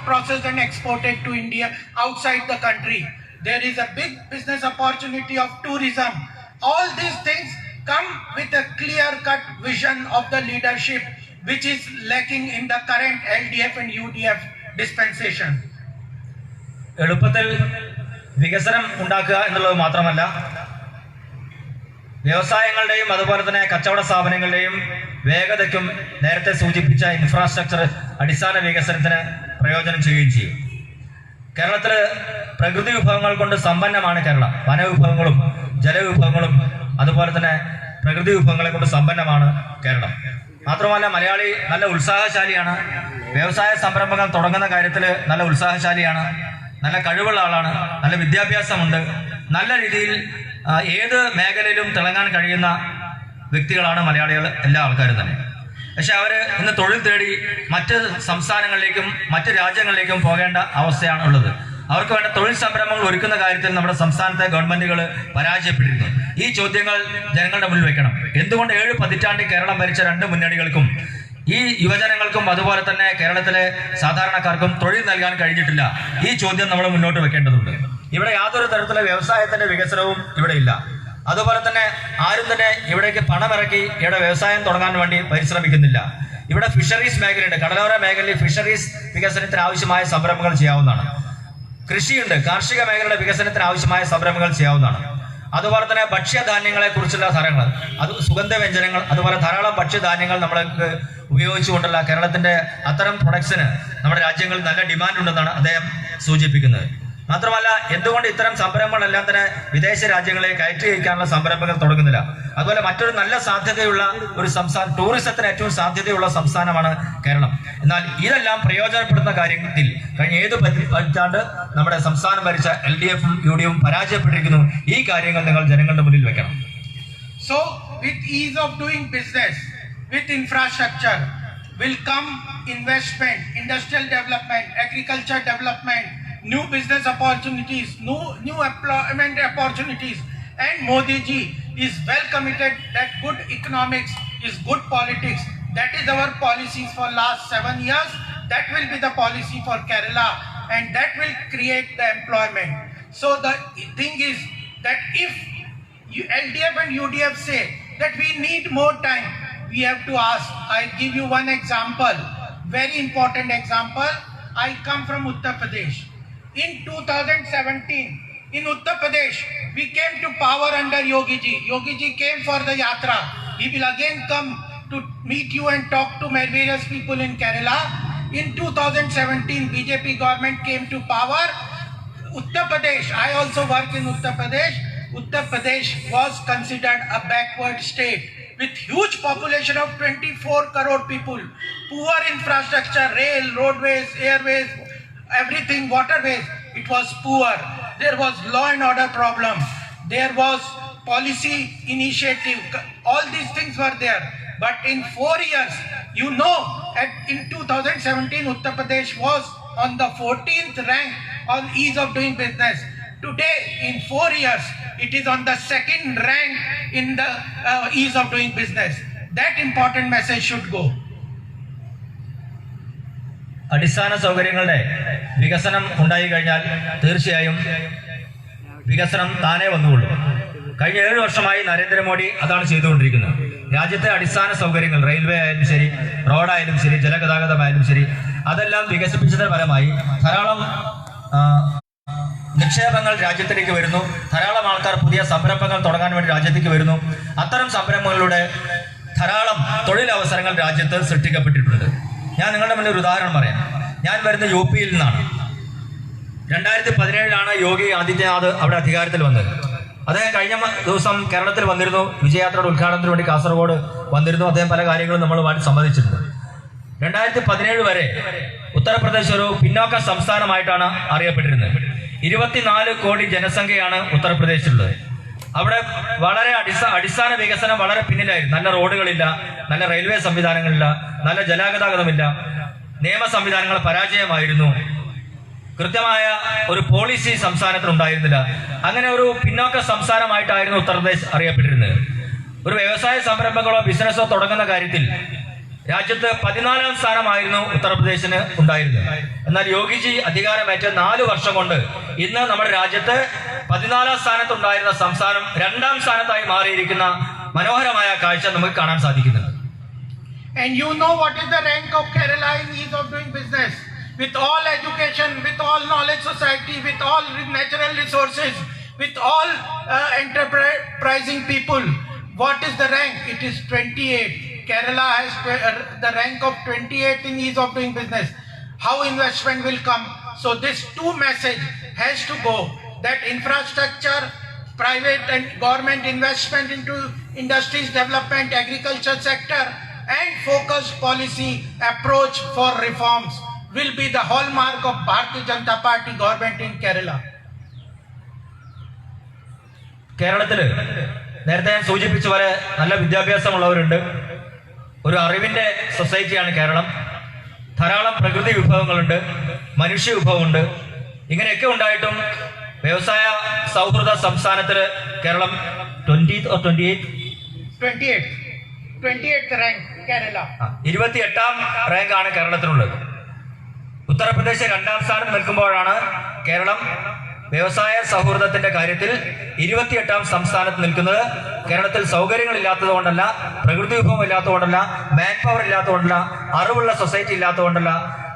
processed and exported to India outside the country. There is a big business opportunity of tourism. All these things come with a clear-cut vision of the leadership which is lacking in the current LDF and UDF dispensation. എളുപ്പത്തിൽ വികസനം ഉണ്ടാക്കുക എന്നുള്ളത് മാത്രമല്ല, വ്യവസായങ്ങളുടെയും അതുപോലെ തന്നെ കച്ചവട സ്ഥാപനങ്ങളുടെയും വേഗതയ്ക്കും നേരത്തെ സൂചിപ്പിച്ച ഇൻഫ്രാസ്ട്രക്ചർ അടിസ്ഥാന വികസനത്തിന് പ്രയോജനം ചെയ്യുകയും ചെയ്യും. കേരളത്തിൽ പ്രകൃതി വിഭവങ്ങൾ കൊണ്ട് സമ്പന്നമാണ് കേരളം. വനവിഭവങ്ങളും ജലവിഭവങ്ങളും അതുപോലെ തന്നെ പ്രകൃതി വിഭവങ്ങളെ കൊണ്ട് സമ്പന്നമാണ് കേരളം. മാത്രമല്ല, മലയാളി നല്ല ഉത്സാഹശാലിയാണ്. വ്യവസായ സംരംഭങ്ങൾ തുടങ്ങുന്ന കാര്യത്തിൽ നല്ല ഉത്സാഹശാലിയാണ്. നല്ല കഴിവുള്ള ആളാണ്. നല്ല വിദ്യാഭ്യാസമുണ്ട്. നല്ല രീതിയിൽ ഏത് മേഖലയിലും തിളങ്ങാൻ കഴിയുന്ന വ്യക്തികളാണ് മലയാളികൾ, എല്ലാ ആൾക്കാരും തന്നെ. പക്ഷെ അവർ ഇന്ന് തൊഴിൽ തേടി മറ്റ് സംസ്ഥാനങ്ങളിലേക്കും മറ്റ് രാജ്യങ്ങളിലേക്കും പോകേണ്ട അവസ്ഥയാണ് ഉള്ളത്. അവർക്ക് വേണ്ട തൊഴിൽ സംരംഭങ്ങൾ ഒരുക്കുന്ന കാര്യത്തിൽ നമ്മുടെ സംസ്ഥാനത്തെ ഗവൺമെന്റുകൾ പരാജയപ്പെട്ടിരുന്നു. ഈ ചോദ്യങ്ങൾ ജനങ്ങളുടെ മുന്നിൽ വെക്കണം. എന്തുകൊണ്ട് 7 പതിറ്റാണ്ടിൽ കേരളം ഭരിച്ച 2 മുന്നണികൾക്കും ഈ യുവജനങ്ങൾക്കും അതുപോലെ തന്നെ കേരളത്തിലെ സാധാരണക്കാർക്കും തൊഴിൽ നൽകാൻ കഴിഞ്ഞിട്ടില്ല? ഈ ചോദ്യം നമ്മൾ മുന്നോട്ട് വെക്കേണ്ടതുണ്ട്. ഇവിടെ യാതൊരു തരത്തിലുള്ള വ്യവസായത്തിന്റെ വികസനവും ഇവിടെ ഇല്ല. അതുപോലെ തന്നെ ആരും തന്നെ ഇവിടേക്ക് പണമിറക്കി ഇവിടെ വ്യവസായം തുടങ്ങാൻ വേണ്ടി പരിശ്രമിക്കുന്നില്ല. ഇവിടെ ഫിഷറീസ് മേഖലയുണ്ട്. കടലോര മേഖലയിൽ ഫിഷറീസ് വികസനത്തിന് ആവശ്യമായ സംരംഭങ്ങൾ ചെയ്യാവുന്നതാണ്. കൃഷിയുണ്ട്. കാർഷിക മേഖലയുടെ വികസനത്തിന് ആവശ്യമായ സംരംഭങ്ങൾ ചെയ്യാവുന്നതാണ്. അതുപോലെ തന്നെ ഭക്ഷ്യധാന്യങ്ങളെ കുറിച്ചുള്ള ധാരാളം, അത് സുഗന്ധവ്യഞ്ജനങ്ങൾ, അതുപോലെ ധാരാളം ഭക്ഷ്യധാന്യങ്ങൾ നമ്മൾക്ക് ഉപയോഗിച്ചുകൊണ്ടുള്ള കേരളത്തിന്റെ അത്തരം പ്രൊഡക്ട്സിന് നമ്മുടെ രാജ്യങ്ങളിൽ നല്ല ഡിമാൻഡ് ഉണ്ടെന്നാണ് അദ്ദേഹം സൂചിപ്പിക്കുന്നത്. മാത്രമല്ല, എന്തുകൊണ്ട് ഇത്തരം സംരംഭങ്ങളെല്ലാം തന്നെ വിദേശ രാജ്യങ്ങളിലേക്ക് കയറ്റി അയക്കാനുള്ള സംരംഭങ്ങൾ തുടങ്ങുന്നില്ല? അതുപോലെ മറ്റൊരു നല്ല സാധ്യതയുള്ള ഒരു സംസ്ഥാനം, ടൂറിസത്തിന് ഏറ്റവും സാധ്യതയുള്ള സംസ്ഥാനമാണ് കേരളം. എന്നാൽ ഇതെല്ലാം പ്രയോജനപ്പെടുന്ന കാര്യത്തിൽ കഴിഞ്ഞ 7 പതിറ്റാണ്ട് നമ്മുടെ സംസ്ഥാനം ഭരിച്ച LDF-ഉം UDF-ഉം പരാജയപ്പെട്ടിരിക്കുന്നു. ഈ കാര്യങ്ങൾ നിങ്ങൾ ജനങ്ങളുടെ മുന്നിൽ വെക്കണം. So, with ease of doing business, with infrastructure will come investment, industrial development, agriculture development, new business opportunities, new employment opportunities, and Modi ji is well committed that good economics is good politics. That is our policies for last 7 years. That will be the policy for Kerala, and that will create the employment. So the thing is that if LDF and UDF say that we need more time, we have to ask. I give you one example, very important example. I come from Uttar Pradesh. In 2017, in Uttar Pradesh, we came to power under Yogi ji. Yogi ji came for the yatra. He will again come to meet you and talk to various people in Kerala. In 2017, BJP government came to power. Uttar Pradesh, I also work in Uttar Pradesh. Uttar Pradesh was considered a backward state with huge population of 24 crore people. Poor infrastructure, rail, roadways, airways, everything, waterways. It was poor. There was law and order problem. There was policy initiative. All these things were there. But in 4 years, you know, in 2017, Uttar Pradesh was on the 14th rank on ease of doing business. Today, in 4 years, it is on the 2nd rank in the ease of doing business. That important message should go. അടിസ്ഥാന സൗകര്യങ്ങളുടെ വികസനം ഉണ്ടായി കഴിഞ്ഞാൽ തീർച്ചയായും വികസനം താനേ വന്നുകൊള്ളും. കഴിഞ്ഞ 7 വർഷമായി നരേന്ദ്രമോദി അതാണ് ചെയ്തുകൊണ്ടിരിക്കുന്നത്. രാജ്യത്തെ അടിസ്ഥാന സൗകര്യങ്ങൾ, റെയിൽവേ ആയാലും ശരി, റോഡായാലും ശരി, ജലഗതാഗതമായാലും ശരി, അതെല്ലാം വികസിപ്പിച്ചതിന് ഫലമായി ധാരാളം നിക്ഷേപങ്ങൾ രാജ്യത്തിലേക്ക് വരുന്നു. ധാരാളം ആൾക്കാർ പുതിയ സംരംഭങ്ങൾ തുടങ്ങാൻ വേണ്ടി രാജ്യത്തേക്ക് വരുന്നു. അത്തരം സംരംഭങ്ങളിലൂടെ ധാരാളം തൊഴിലവസരങ്ങൾ രാജ്യത്ത് സൃഷ്ടിക്കപ്പെട്ടിട്ടുണ്ട്. ഞാൻ നിങ്ങളുടെ മുന്നിൽ ഒരു ഉദാഹരണം പറയാം. ഞാൻ വരുന്ന UP യിൽ നിന്നാണ്. 2017 യോഗി ആദിത്യനാഥ് അവിടെ അധികാരത്തിൽ വന്നത്. അദ്ദേഹം കഴിഞ്ഞ ദിവസം കേരളത്തിൽ വന്നിരുന്നു. വിജയയാത്രയുടെ ഉദ്ഘാടനത്തിന് വേണ്ടി കാസർഗോഡ് വന്നിരുന്നു. അദ്ദേഹം പല കാര്യങ്ങളും നമ്മളുമായിട്ട് സംബന്ധിച്ചിട്ടുണ്ട്. 2017 വരെ ഉത്തർപ്രദേശ് ഒരു പിന്നോക്ക സംസ്ഥാനമായിട്ടാണ് അറിയപ്പെട്ടിരുന്നത്. 24 കോടി ജനസംഖ്യയാണ് ഉത്തർപ്രദേശിലുള്ളത്. അവിടെ വളരെ അടിസ്ഥാന വികസനം വളരെ പിന്നിലായിരുന്നു. നല്ല റോഡുകളില്ല, നല്ല റെയിൽവേ സംവിധാനങ്ങളില്ല, നല്ല ജലഗതാഗതമില്ല, നിയമ സംവിധാനങ്ങൾ പരാജയമായിരുന്നു, കൃത്യമായ ഒരു പോളിസി സംസ്ഥാനത്തിനുണ്ടായിരുന്നില്ല. അങ്ങനെ ഒരു പിന്നോക്ക സംസ്ഥാനമായിട്ടായിരുന്നു ഉത്തർപ്രദേശ് അറിയപ്പെട്ടിരുന്നത്. ഒരു വ്യവസായ സംരംഭങ്ങളോ ബിസിനസ്സോ തുടങ്ങുന്ന കാര്യത്തിൽ രാജ്യത്ത് 14ാം സ്ഥാനമായിരുന്നു ഉത്തർപ്രദേശിന് ഉണ്ടായിരുന്നത്. എന്നാൽ യോഗിജി അധികാരമേറ്റ 4 വർഷം കൊണ്ട് ഇന്ന് നമ്മുടെ രാജ്യത്ത് 14ാം സ്ഥാനത്തുണ്ടായിരുന്ന സംസ്ഥാനം 2ാം സ്ഥാനത്തായി മാറിയിരിക്കുന്ന മനോഹരമായ കാഴ്ച നമുക്ക് കാണാൻ സാധിക്കുന്നുണ്ട്. And you know what is the rank of Kerala in ease of doing business? With all education, with all knowledge society, with all natural resources, with all enterprising people. What is the rank? It is 28. Kerala has the rank of 28 in ease of doing business. How investment will come? So this 2 message has to go, that infrastructure, private and government investment into industries development, agriculture sector, and focused policy approach for reforms will be the hallmark of Bharatiya Janata Party government in Kerala. കേരളത്തില് നേരത്തെ ഞാൻ സൂചിപ്പിച്ച പോലെ നല്ല വിദ്യാഭ്യാസമുള്ളവരുണ്ട്. ഒരു അറിവിന്റെ സൊസൈറ്റിയാണ് കേരളം. ധാരാളം പ്രകൃതി വിഭവങ്ങളുണ്ട്, മനുഷ്യ വിഭവമുണ്ട്. ഇങ്ങനെയൊക്കെ ഉണ്ടായിട്ടും വ്യവസായ സൗഹൃദ സംസ്ഥാനത്തില് Keralam 20th or 28th rank Kerala. 28ാം റാങ്കാണ് കേരളത്തിനുള്ളത്. Uttar Pradesh 2ാം സ്ഥാനത്ത് നിൽക്കുമ്പോഴാണ് കേരളം വ്യവസായ സൗഹൃദത്തിന്റെ കാര്യത്തിൽ 28ാം സംസ്ഥാനത്ത് നിൽക്കുന്നത്. കേരളത്തിൽ സൗകര്യങ്ങളില്ലാത്തത് കൊണ്ടല്ല, പ്രകൃതി വിഭവം ഇല്ലാത്തതുകൊണ്ടല്ല, മാൻ പവർ ഇല്ലാത്തതുകൊണ്ടല്ല, അറിവുള്ള സൊസൈറ്റി ഇല്ലാത്തതുകൊണ്ടല്ല,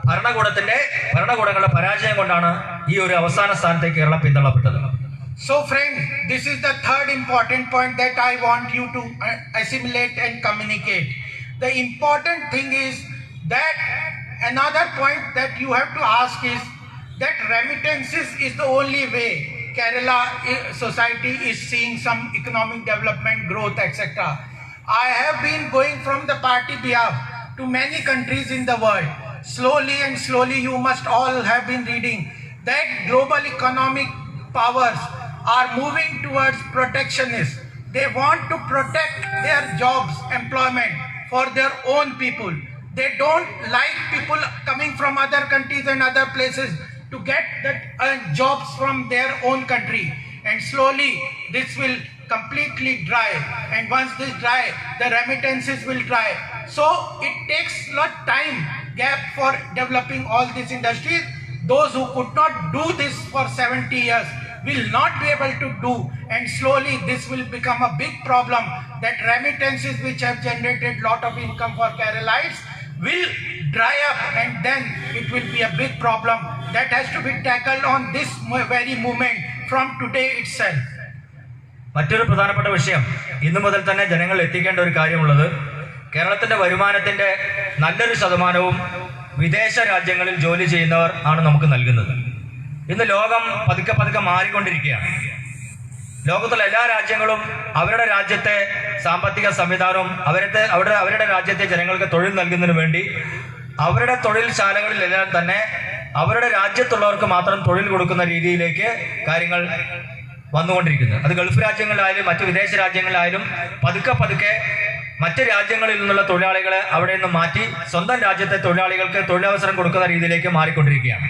ഭരണകൂടങ്ങളുടെ പരാജയം കൊണ്ടാണ് ഈ ഒരു അവസാന സ്ഥാനത്തേക്ക് Keralam പിന്തള്ളപ്പെട്ടത്. So friend, this is the third important point that I want you to assimilate and communicate. The important thing is that another point that you have to ask is that remittances is the only way Kerala society is seeing some economic development, growth, etc. I have been going from the party behalf to many countries in the world. Slowly you must all have been reading that global economic powers are moving towards protectionism. They want to protect their jobs, employment for their own people. They don't like people coming from other countries and other places to get that jobs from their own country. And slowly this will completely dry. And once this dry, the remittances will dry. So it takes lot time gap for developing all these industries. Those who could not do this for 70 years will not be able to do, and slowly this will become a big problem, that remittances which have generated lot of income for Keralites will dry up, and then it will be a big problem that has to be tackled on this very moment from today itself. മറ്റൊരു പ്രധാനപ്പെട്ട വിഷയം, ഇന്നു മുതൽ തന്നെ ജനങ്ങൾ എത്തിക്കേണ്ട ഒരു കാര്യമുള്ളത്, കേരളത്തിന്റെ വരുമാനത്തിന്റെ നല്ലൊരു ശതമാനവും വിദേശ രാജ്യങ്ങളിൽ ജോലി ചെയ്യുന്നവർ ആണ് നമുക്ക് നൽകുന്നത്. ഇന്ന് ലോകം പതുക്കെ മാറിക്കൊണ്ടിരിക്കുകയാണ്. ലോകത്തുള്ള എല്ലാ രാജ്യങ്ങളും അവരുടെ രാജ്യത്തെ സാമ്പത്തിക സംവിധാനവും അവരുടെ രാജ്യത്തെ ജനങ്ങൾക്ക് തൊഴിൽ നൽകുന്നതിന് വേണ്ടി അവരുടെ തൊഴിൽശാലകളിലെല്ലാം തന്നെ അവരുടെ രാജ്യത്തുള്ളവർക്ക് മാത്രം തൊഴിൽ കൊടുക്കുന്ന രീതിയിലേക്ക് കാര്യങ്ങൾ വന്നുകൊണ്ടിരിക്കുന്നു. അത് ഗൾഫ് രാജ്യങ്ങളിലായാലും മറ്റു വിദേശ രാജ്യങ്ങളിലായാലും പതുക്കെ മറ്റ് രാജ്യങ്ങളിൽ നിന്നുള്ള തൊഴിലാളികളെ അവിടെ നിന്ന് മാറ്റി സ്വന്തം രാജ്യത്തെ തൊഴിലാളികൾക്ക് തൊഴിലവസരം കൊടുക്കുന്ന രീതിയിലേക്ക് മാറിക്കൊണ്ടിരിക്കുകയാണ്.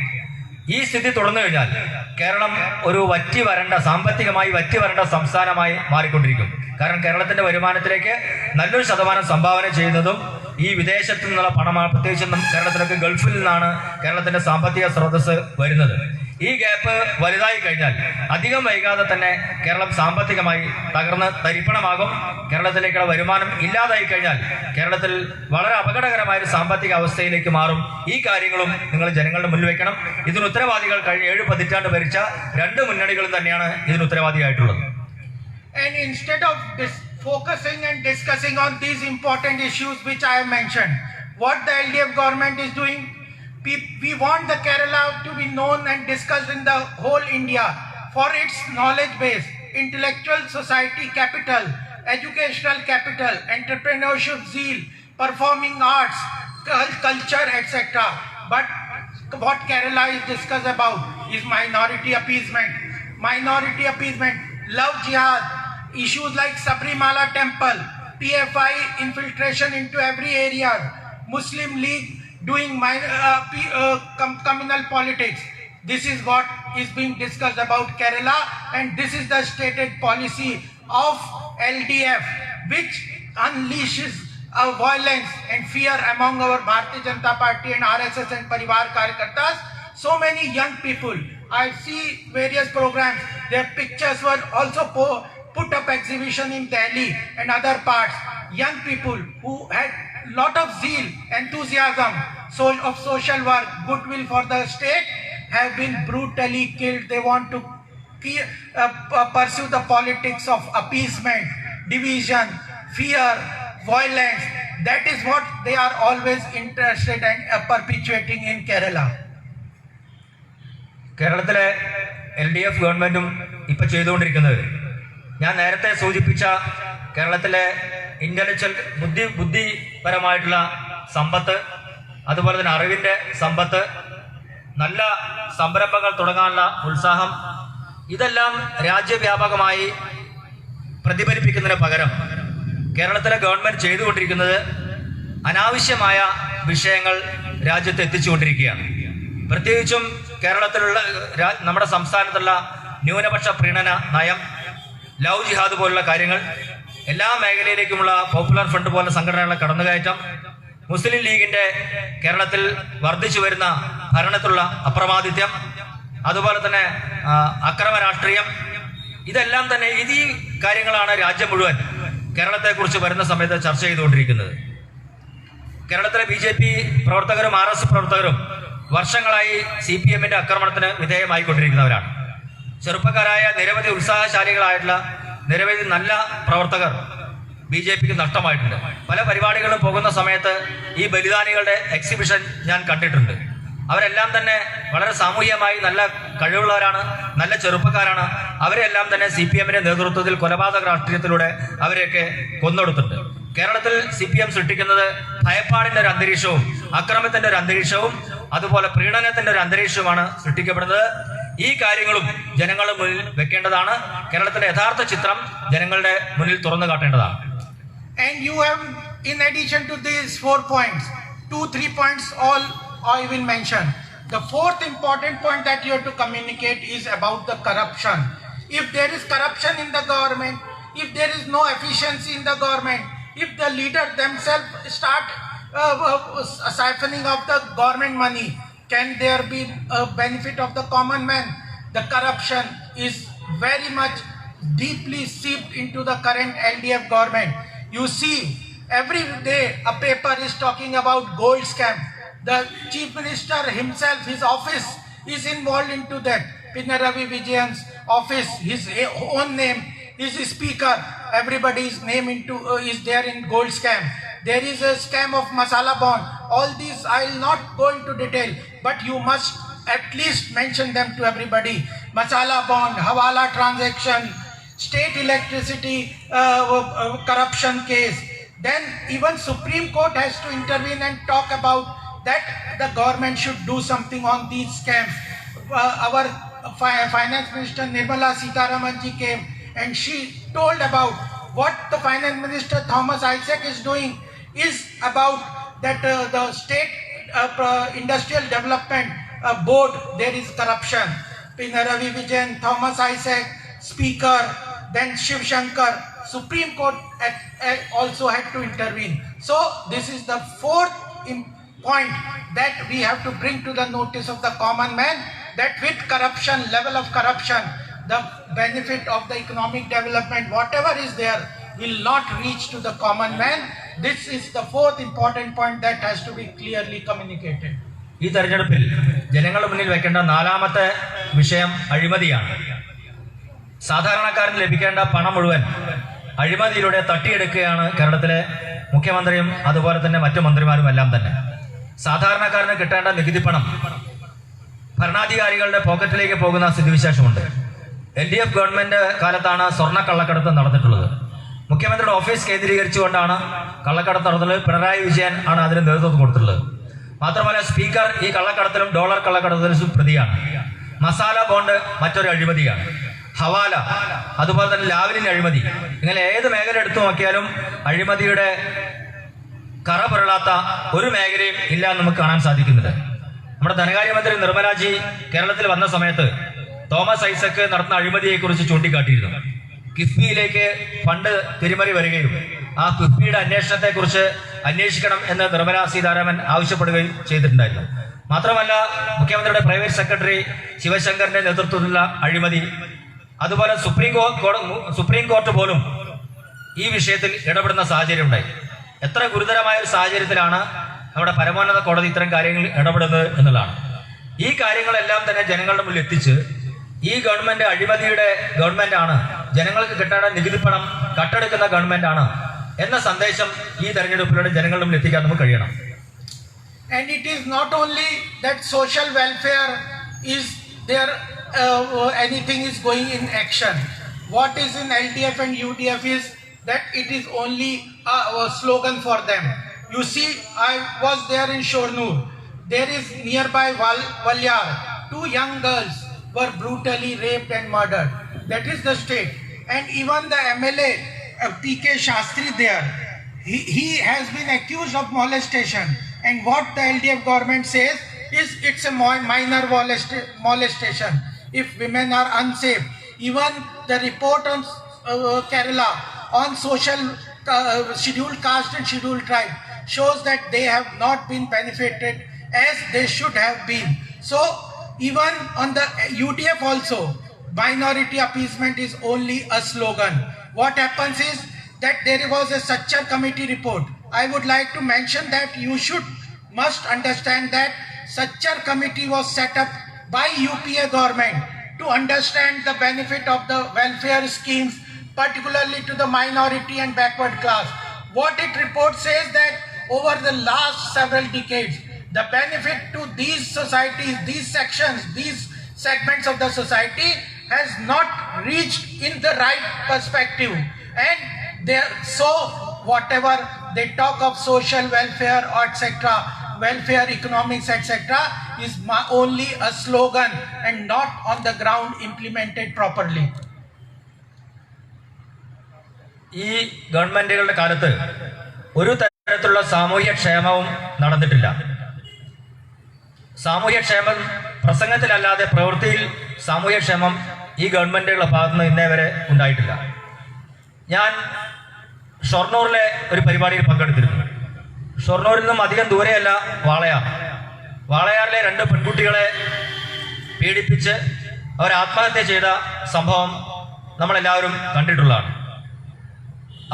ഈ സ്ഥിതി തുടർന്നു കഴിഞ്ഞാൽ കേരളം ഒരു സാമ്പത്തികമായി വറ്റി വരണ്ട സംസ്ഥാനമായി മാറിക്കൊണ്ടിരിക്കും. കാരണം കേരളത്തിന്റെ വരുമാനത്തിലേക്ക് നല്ലൊരു ശതമാനം സംഭാവന ചെയ്യുന്നതും ഈ വിദേശത്തു നിന്നുള്ള പണമാണ്. പ്രത്യേകിച്ചും കേരളത്തിലേക്ക് ഗൾഫിൽ നിന്നാണ് കേരളത്തിന്റെ സാമ്പത്തിക സ്രോതസ് വരുന്നത്. ഈ ഗ്യാപ്പ് വലുതായി കഴിഞ്ഞാൽ അധികം വൈകാതെ തന്നെ കേരളം സാമ്പത്തികമായി തകർന്ന് തരിപ്പണമാകും. കേരളത്തിലേക്കുള്ള വരുമാനം ഇല്ലാതായി കഴിഞ്ഞാൽ കേരളത്തിൽ വളരെ അപകടകരമായ ഒരു സാമ്പത്തിക അവസ്ഥയിലേക്ക് മാറും. ഈ കാര്യങ്ങളും നിങ്ങൾ ജനങ്ങളുടെ മുന്നിൽ വെക്കണം. ഇതിന് ഉത്തരവാദികൾ കഴിഞ്ഞ 7 പതിറ്റാണ്ട് ഭരിച്ച 2 മുന്നണികളും തന്നെയാണ് ഇതിന് ഉത്തരവാദിയായിട്ടുള്ളത്. And instead of focusing and discussing on these important issues which I have mentioned, what the LDF government is doing, we want the Kerala to be known and discussed in the whole India for its knowledge base, intellectual society capital, educational capital, entrepreneurship zeal, performing arts, culture, etc. But what Kerala is discussed about is minority appeasement, love jihad, issues like Sabrimala temple, PFI infiltration into every area, Muslim League doing communal politics. This is what is being discussed about Kerala, and this is the stated policy of LDF, which unleashes violence and fear among our Bharatiya Janata Party and RSS and Parivar Karyakartas. So many young people. I see various programs. Their pictures were also put up exhibition in Delhi and other parts. Young people who had lot of zeal, enthusiasm, of social work, goodwill for the state have been brutally killed. They want to pursue the politics of appeasement, division, fear, violence. That is what they are always interested in perpetuating in Kerala. കേരളത്തിലെ LDF ഗവൺമെന്റും ഇപ്പൊ ചെയ്തുകൊണ്ടിരിക്കുന്നത് ഞാൻ നേരത്തെ സൂചിപ്പിച്ച കേരളത്തിലെ intellectual ബുദ്ധിപരമായിട്ടുള്ള സമ്പത്ത്, അതുപോലെ തന്നെ അറിവിന്റെ സമ്പത്ത്, നല്ല സംരംഭങ്ങൾ തുടങ്ങാനുള്ള ഉത്സാഹം, ഇതെല്ലാം രാജ്യവ്യാപകമായി പ്രതിഫലിപ്പിക്കുന്നതിന് പകരം കേരളത്തിലെ ഗവൺമെന്റ് ചെയ്തുകൊണ്ടിരിക്കുന്നത് അനാവശ്യമായ വിഷയങ്ങൾ രാജ്യത്ത് എത്തിച്ചുകൊണ്ടിരിക്കുകയാണ്. പ്രത്യേകിച്ചും കേരളത്തിലുള്ള നമ്മുടെ സംസ്ഥാനത്തുള്ള ന്യൂനപക്ഷ പ്രീണന നയം, ലവ് ജിഹാദ് പോലുള്ള കാര്യങ്ങൾ, എല്ലാ മേഖലയിലേക്കുമുള്ള പോപ്പുലർ ഫ്രണ്ട് പോലുള്ള സംഘടനകളുടെ കടന്നുകയറ്റം, മുസ്ലിം ലീഗിന്റെ കേരളത്തിൽ വർദ്ധിച്ചു വരുന്ന ഭരണത്തിലുള്ള അപ്രമാദിത്യം, അതുപോലെ തന്നെ അക്രമ രാഷ്ട്രീയം, ഇതെല്ലാം തന്നെ ഈ കാര്യങ്ങളാണ് രാജ്യം മുഴുവൻ കേരളത്തെക്കുറിച്ച് വരുന്ന സമയത്ത് ചർച്ച ചെയ്തുകൊണ്ടിരിക്കുന്നത്. കേരളത്തിലെ BJP പ്രവർത്തകരും RS പ്രവർത്തകരും വർഷങ്ങളായി CPMന്റെ ആക്രമണത്തിന് വിധേയമായിക്കൊണ്ടിരിക്കുന്നവരാണ്. ചെറുപ്പക്കാരായ നിരവധി ഉത്സാഹശാലികളായിട്ടുള്ള നിരവധി നല്ല പ്രവർത്തകർ BJPക്ക് നഷ്ടമായിട്ടുണ്ട്. പല പരിപാടികളും പോകുന്ന സമയത്ത് ഈ ബലിദാനികളുടെ എക്സിബിഷൻ ഞാൻ കണ്ടിട്ടുണ്ട്. അവരെല്ലാം തന്നെ വളരെ സാമൂഹികമായി നല്ല കഴിവുള്ളവരാണ്, നല്ല ചെറുപ്പക്കാരാണ്. അവരെല്ലാം തന്നെ CPMന്റെ നേതൃത്വത്തിൽ കൊലപാതക രാഷ്ട്രീയത്തിലൂടെ അവരെയൊക്കെ കൊന്നൊടുത്തിട്ടുണ്ട്. കേരളത്തിൽ CPM സൃഷ്ടിക്കുന്നത് ഭയപ്പാടിന്റെ ഒരു അന്തരീക്ഷവും അക്രമത്തിന്റെ ഒരു അന്തരീക്ഷവും അതുപോലെ പ്രീണനത്തിന്റെ ഒരു അന്തരീക്ഷവുമാണ് സൃഷ്ടിക്കപ്പെടുന്നത്. ഈ കാര്യങ്ങളും ജനങ്ങളുടെ മുന്നിൽ വെക്കേണ്ടതാണ്. കേരളത്തിന്റെ യഥാർത്ഥ ചിത്രം ജനങ്ങളുടെ മുന്നിൽ തുറന്നു കാട്ടേണ്ടതാണ്. And you have, in addition to these 4 points, 2-3 points all I will mention. The fourth important point that you have to communicate is about the corruption. If there is corruption in the government, if there is no efficiency in the government, if the leaders themselves start siphoning of the government money, can there be a benefit of the common man? The corruption is very much deeply seeped into the current LDF government. You see, every day a paper is talking about gold scam. The chief minister himself, his office is involved into that. Pinaravi Vijayan's office, his own name is a speaker. Everybody's name is there in gold scam. There is a scam of masala bond. All these I will not go into detail, but you must at least mention them to everybody. Masala bond, hawala transaction, state electricity corruption case. Then even Supreme Court has to intervene and talk about that the government should do something on these scams. Our finance minister Nirmala Sitharaman ji came and she told about what the finance minister Thomas Isaac is doing is about that the state industrial development board, there is corruption. Pinaravi Vijayan, Thomas Isaac, speaker, then Shiv Shankar, Supreme Court also had to intervene. So this is the fourth point that we have to bring to the notice of the common man, that with corruption, level of corruption, the benefit of the economic development, whatever is there, will not reach to the common man. This is the fourth important point that has to be clearly communicated. ഈ തെരഞ്ഞെടുപ്പിൽ ജനങ്ങളുടെ മുന്നിൽ വെക്കേണ്ട നാലാമത്തെ വിഷയം അഴിമതിയാണ്. സാധാരണക്കാരന് ലഭിക്കേണ്ട പണം മുഴുവൻ അഴിമതിയിലൂടെ തട്ടിയെടുക്കുകയാണ് കേരളത്തിലെ മുഖ്യമന്ത്രിയും അതുപോലെ തന്നെ മറ്റു മന്ത്രിമാരും എല്ലാം തന്നെ. സാധാരണക്കാരന് കിട്ടേണ്ട നികുതി പണം ഭരണാധികാരികളുടെ പോക്കറ്റിലേക്ക് പോകുന്ന സ്ഥിതിവിശേഷമുണ്ട്. LDF ഗവൺമെന്റ് കാലത്താണ് സ്വർണ്ണ കള്ളക്കടത്ത് നടന്നിട്ടുള്ളത്. മുഖ്യമന്ത്രിയുടെ ഓഫീസ് കേന്ദ്രീകരിച്ചുകൊണ്ടാണ് കള്ളക്കടത്ത് നടത്തുന്നത്. പിണറായി വിജയൻ ആണ് അതിന് നേതൃത്വം കൊടുത്തിട്ടുള്ളത്. മാത്രമല്ല സ്പീക്കർ ഈ കള്ളക്കടത്തിലും ഡോളർ കള്ളക്കടത്തിലും പ്രതിയാണ്. മസാല ബോണ്ട് മറ്റൊരു അഴിമതിയാണ്. ഹവാല, അതുപോലെ തന്നെ ലാവലിൻ അഴിമതി, ഇങ്ങനെ ഏത് മേഖല എടുത്തു നോക്കിയാലും അഴിമതിയുടെ കറ പുരളാത്ത ഒരു മേഖലയും ഇല്ല എന്ന് നമുക്ക് കാണാൻ സാധിക്കുന്നുണ്ട്. നമ്മുടെ ധനകാര്യമന്ത്രി നിർമ്മലാജി കേരളത്തിൽ വന്ന സമയത്ത് തോമസ് ഐസക് നടത്തുന്ന അഴിമതിയെക്കുറിച്ച് ചൂണ്ടിക്കാട്ടിയിരുന്നു. കിഫ്ബിയിലേക്ക് ഫണ്ട് തിരിമറി വരികയും ആ കിഫ്ബിയുടെ അന്വേഷണത്തെക്കുറിച്ച് അന്വേഷിക്കണം എന്ന് നിർമ്മലാ സീതാരാമൻ ആവശ്യപ്പെടുകയും ചെയ്തിട്ടുണ്ടായിരുന്നു. മാത്രമല്ല, മുഖ്യമന്ത്രിയുടെ പ്രൈവറ്റ് സെക്രട്ടറി ശിവശങ്കറിന്റെ നേതൃത്വത്തിലുള്ള അഴിമതി, അതുപോലെ സുപ്രീം കോർട്ട് പോലും ഈ വിഷയത്തിൽ ഇടപെടുന്ന സാഹചര്യം ഉണ്ടായി. എത്ര ഗുരുതരമായ ഒരു സാഹചര്യത്തിലാണ് നമ്മുടെ പരമോന്നത കോടതി ഇത്തരം കാര്യങ്ങളിൽ ഇടപെടുന്നത് എന്നുള്ളതാണ്. ഈ കാര്യങ്ങളെല്ലാം തന്നെ ജനങ്ങളുടെ മുന്നിൽ എത്തിച്ച് ഈ ഗവൺമെന്റ് അഴിമതിയുടെ ഗവൺമെന്റാണ്, ജനങ്ങൾക്ക് കിട്ടേണ്ട നികുതി പണം കട്ടെടുക്കുന്ന ഗവൺമെന്റാണ് എന്ന സന്ദേശം ഈ തെരഞ്ഞെടുപ്പിലൂടെ ജനങ്ങളുടെ മുന്നിൽ എത്തിക്കാൻ നമുക്ക് കഴിയണം. And it is not only that social welfare is there, anything is going in action. What is in LDF and UDF is that it is only a slogan for them. You see, I was there in Shornur. There is nearby Valyar. 2 young girls were brutally raped and murdered. That is the state. And even the MLA, PK Shastri there, he has been accused of molestation. And what the LDF government says is it's a minor molestation. If women are unsafe, even the report on Kerala on social scheduled caste and scheduled tribe shows that they have not been benefited as they should have been. So even on the UDF also, minority appeasement is only a slogan. What happens is that there was a Sachar committee report. I would like to mention that you must understand that Sachar committee was set up by UPA government to understand the benefit of the welfare schemes, particularly to the minority and backward class. What it report says that over the last several decades, the benefit to these societies, these sections, these segments of the society has not reached in the right perspective. And so whatever they talk of social welfare or etc., welfare economics etc., is only a slogan and not on the ground implemented properly. ഈ ഗവൺമെന്റുകളുടെ കാലത്ത് ഒരു തരത്തിലുള്ള സാമൂഹ്യ ക്ഷേമവും നടന്നിട്ടില്ല. സാമൂഹ്യക്ഷേമം പ്രസംഗത്തിലല്ലാതെ പ്രവൃത്തിയിൽ സാമൂഹ്യക്ഷേമം ഈ ഗവൺമെന്റുകളുടെ ഭാഗത്തുനിന്ന് ഇന്നേ വരെ ഉണ്ടായിട്ടില്ല. ഞാൻ ഷൊർണൂറിലെ ഒരു പരിപാടിയിൽ പങ്കെടുത്തിരുന്നു. ഷൊർണൂരിൽ നിന്നും അധികം ദൂരെയല്ല വാളയാറിലെ 2 പെൺകുട്ടികളെ പീഡിപ്പിച്ച് അവർ ആത്മഹത്യ ചെയ്ത സംഭവം നമ്മളെല്ലാവരും കണ്ടിട്ടുള്ളതാണ്.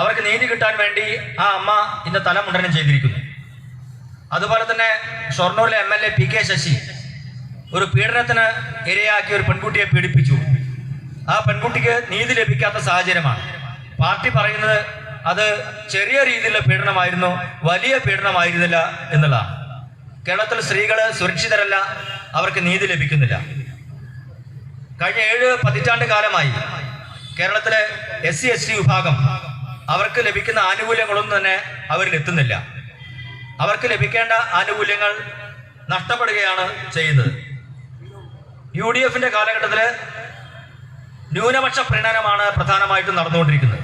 അവർക്ക് നീതി കിട്ടാൻ വേണ്ടി ആ അമ്മ ഇന്ന് തലമുണ്ടനം ചെയ്തിരിക്കുന്നു. അതുപോലെ തന്നെ ഷൊർണൂരിലെ MLA PK ശശി ഒരു പീഡനത്തിന് ഇരയാക്കി ഒരു പെൺകുട്ടിയെ പീഡിപ്പിച്ചു. ആ പെൺകുട്ടിക്ക് നീതി ലഭിക്കാത്ത സാഹചര്യമാണ്. പാർട്ടി പറയുന്നത് അത് ചെറിയ രീതിയിലുള്ള പീഡനമായിരുന്നു, വലിയ പീഡനമായിരുന്നില്ല എന്നുള്ളതാണ്. കേരളത്തിൽ സ്ത്രീകൾ സുരക്ഷിതരല്ല, അവർക്ക് നീതി ലഭിക്കുന്നില്ല. കഴിഞ്ഞ 7 പതിറ്റാണ്ട് കാലമായി കേരളത്തിലെ SC/ST വിഭാഗം അവർക്ക് ലഭിക്കുന്ന ആനുകൂല്യങ്ങളൊന്നും തന്നെ അവരിൽ എത്തുന്നില്ല. അവർക്ക് ലഭിക്കേണ്ട ആനുകൂല്യങ്ങൾ നഷ്ടപ്പെടുകയാണ് ചെയ്യുന്നത്. UDFന്റെ കാലഘട്ടത്തിൽ ന്യൂനപക്ഷ പ്രീണനമാണ് പ്രധാനമായിട്ടും നടന്നുകൊണ്ടിരിക്കുന്നത്.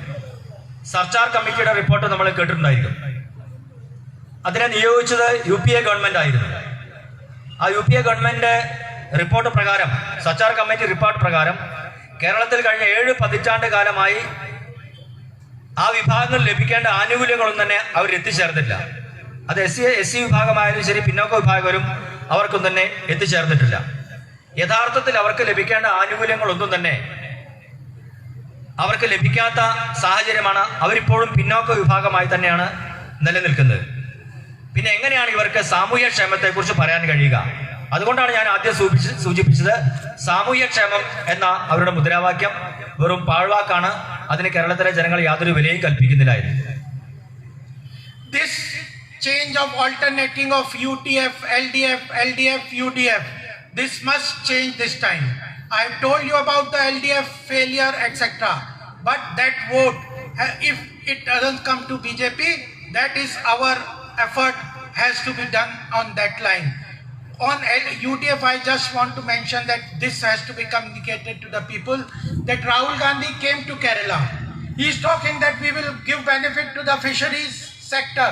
സർക്കാർ കമ്മിറ്റിയുടെ റിപ്പോർട്ട് നമ്മൾ കേട്ടിട്ടുണ്ടായിരിക്കും. അതിനെ നിയോഗിച്ചത് UPA ഗവൺമെന്റ് ആയിരുന്നു. ആ UPA ഗവൺമെന്റ് റിപ്പോർട്ട് പ്രകാരം, സർക്കാർ കമ്മിറ്റി റിപ്പോർട്ട് പ്രകാരം കേരളത്തിൽ കഴിഞ്ഞ 7 പതിറ്റാണ്ട് കാലമായി ആ വിഭാഗങ്ങൾ ലഭിക്കേണ്ട ആനുകൂല്യങ്ങളൊന്നും തന്നെ അവർ എത്തിച്ചേർന്നില്ല. അത് SC വിഭാഗമായാലും ശരി, പിന്നോക്ക വിഭാഗവരും അവർക്കൊന്നും തന്നെ എത്തിച്ചേർന്നിട്ടില്ല. യഥാർത്ഥത്തിൽ അവർക്ക് ലഭിക്കേണ്ട ആനുകൂല്യങ്ങളൊന്നും തന്നെ അവർക്ക് ലഭിക്കാത്ത സാഹചര്യമാണ്. അവരിപ്പോഴും പിന്നോക്ക വിഭാഗമായി തന്നെയാണ് നിലനിൽക്കുന്നത്. പിന്നെ എങ്ങനെയാണ് ഇവർക്ക് സാമൂഹ്യക്ഷേമത്തെക്കുറിച്ച് പറയാൻ കഴിയുക? അതുകൊണ്ടാണ് ഞാൻ ആദ്യം സൂചിപ്പിച്ചത്, സാമൂഹ്യക്ഷേമം എന്ന അവരുടെ മുദ്രാവാക്യം വെറും പാഴ്വാക്കാണ്. അതിന് കേരളത്തിലെ ജനങ്ങൾ യാതൊരു വിലയും കൽപ്പിക്കുന്നില്ലായിരുന്നു. This change of alternating of UTF, LDF, UDF, this must change this time. I have told you about the LDF failure, etc. But that vote, if it doesn't come to BJP, that is our effort has to be done on that line. On UDF, I just want to mention that this has to be communicated to the people that Rahul Gandhi came to Kerala. He is talking that we will give benefit to the fisheries sector